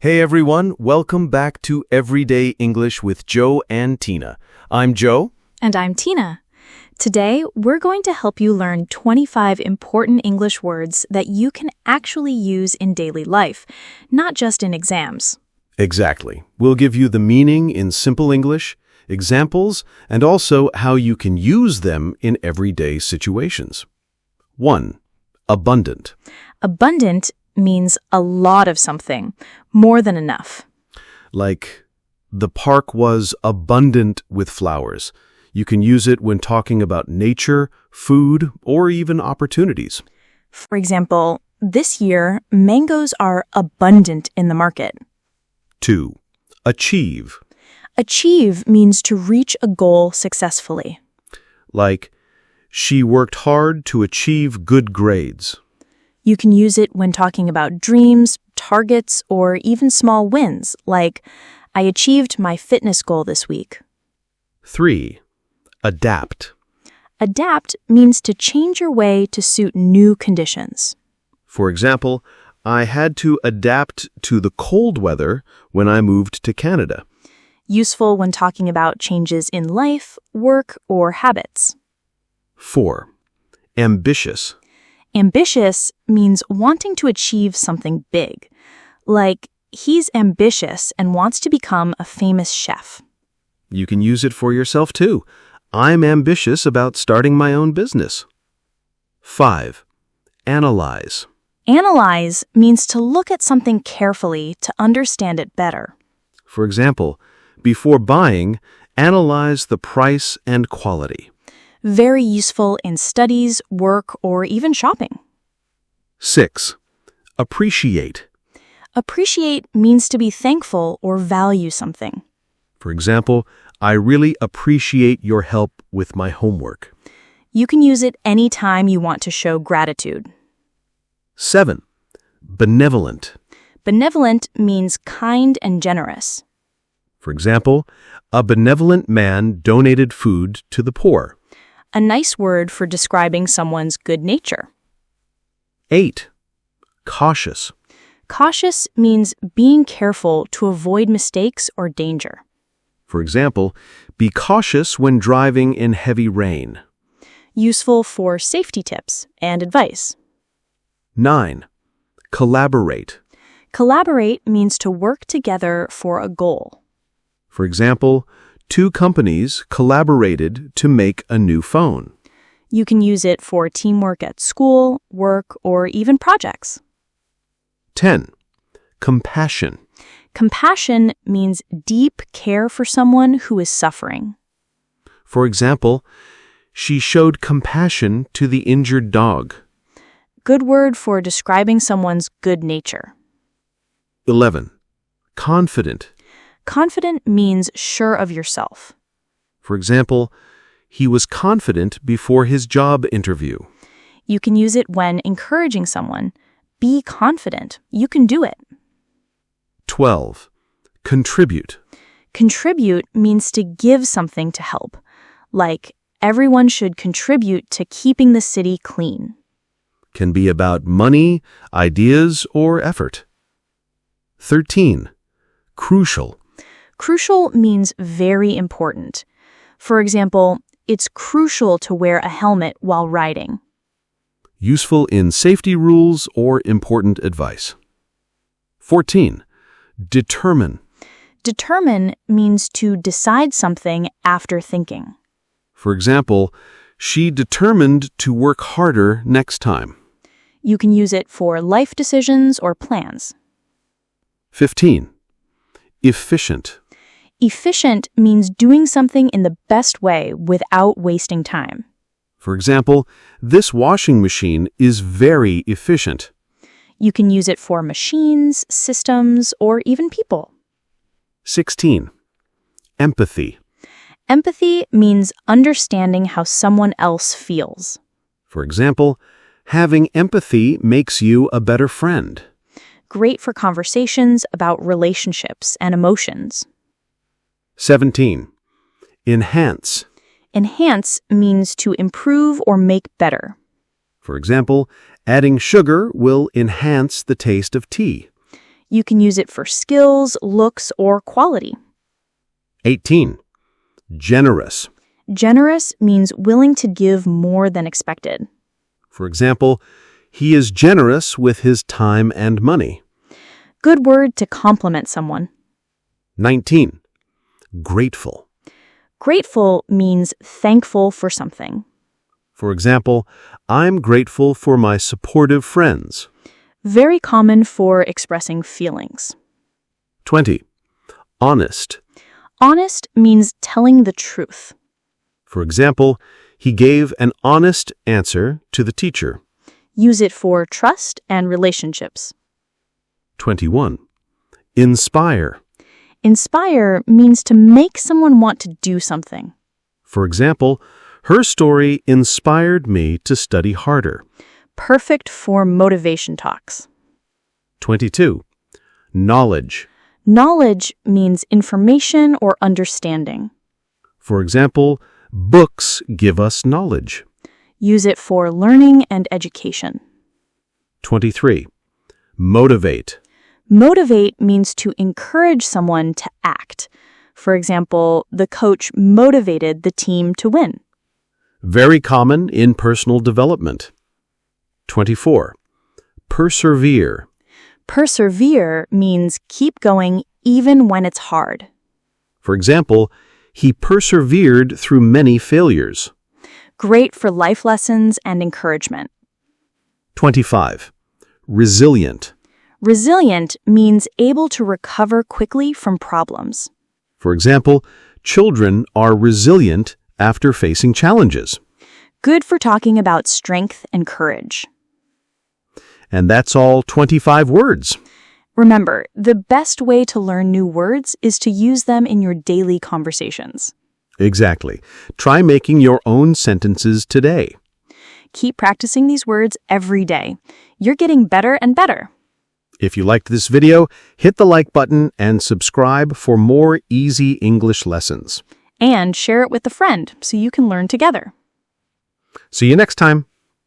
Hey everyone, welcome back to Everyday English with Joe and Tina. I'm Joe. And I'm Tina. Today, we're going to help you learn 25 important English words that you can actually use in daily life, not just in exams. Exactly. We'll give you the meaning in simple English, examples, and also how you can use them in everyday situations. 1. Abundant. Abundant means a lot of something, more than enough. Like, the park was abundant with flowers. You can use it when talking about nature, food, or even opportunities. For example, this year, mangoes are abundant in the market. 2. Achieve. Achieve means to reach a goal successfully. Like, she worked hard to achieve good grades. You can use it when talking about dreams, targets, or even small wins, like, I achieved my fitness goal this week. 3. Adapt. Adapt means to change your way to suit new conditions. For example, I had to adapt to the cold weather when I moved to Canada. Useful when talking about changes in life, work, or habits. 4. Ambitious. Ambitious means wanting to achieve something big. Like, he's ambitious and wants to become a famous chef. You can use it for yourself too. I'm ambitious about starting my own business. 5. Analyze. Analyze means to look at something carefully to understand it better. For example, before buying, analyze the price and quality. Very useful in studies, work, or even shopping. 6. Appreciate. Appreciate means to be thankful or value something. For example, I really appreciate your help with my homework. You can use it anytime you want to show gratitude. 7. Benevolent. Benevolent means kind and generous. For example, a benevolent man donated food to the poor. A nice word for describing someone's good nature. 8. Cautious. Cautious means being careful to avoid mistakes or danger. For example, be cautious when driving in heavy rain. Useful for safety tips and advice. 9. Collaborate. Collaborate means to work together for a goal. For example, 2 companies collaborated to make a new phone. You can use it for teamwork at school, work, or even projects. 10. Compassion. Compassion means deep care for someone who is suffering. For example, she showed compassion to the injured dog. Good word for describing someone's good nature. 11. Confident. Confident means sure of yourself. For example, he was confident before his job interview. You can use it when encouraging someone. Be confident. You can do it. 12. Contribute. Contribute means to give something to help. Like, everyone should contribute to keeping the city clean. Can be about money, ideas, or effort. 13. Crucial. Crucial means very important. For example, it's crucial to wear a helmet while riding. Useful in safety rules or important advice. 14. Determine. Determine means to decide something after thinking. For example, she determined to work harder next time. You can use it for life decisions or plans. 15. Efficient. Efficient means doing something in the best way without wasting time. For example, this washing machine is very efficient. You can use it for machines, systems, or even people. 16. Empathy. Empathy means understanding how someone else feels. For example, having empathy makes you a better friend. Great for conversations about relationships and emotions. 17. Enhance. Enhance means to improve or make better. For example, adding sugar will enhance the taste of tea. You can use it for skills, looks, or quality. 18. Generous. Generous means willing to give more than expected. For example, he is generous with his time and money. Good word to compliment someone. 19. Grateful. Grateful means thankful for something. For example, I'm grateful for my supportive friends. Very common for expressing feelings. 20. Honest. Honest means telling the truth. For example, he gave an honest answer to the teacher. Use it for trust and relationships. 21. Inspire. Inspire means to make someone want to do something. For example, her story inspired me to study harder. Perfect for motivation talks. 22. Knowledge. Knowledge means information or understanding. For example, books give us knowledge. Use it for learning and education. 23. Motivate. Motivate means to encourage someone to act. For example, the coach motivated the team to win. Very common in personal development. 24. Persevere. Persevere means keep going even when it's hard. For example, he persevered through many failures. Great for life lessons and encouragement. 25. Resilient. Resilient means able to recover quickly from problems. For example, children are resilient after facing challenges. Good for talking about strength and courage. And that's all 25 words. Remember, the best way to learn new words is to use them in your daily conversations. Exactly. Try making your own sentences today. Keep practicing these words every day. You're getting better and better. If you liked this video, hit the like button and subscribe for more easy English lessons. And share it with a friend so you can learn together. See you next time.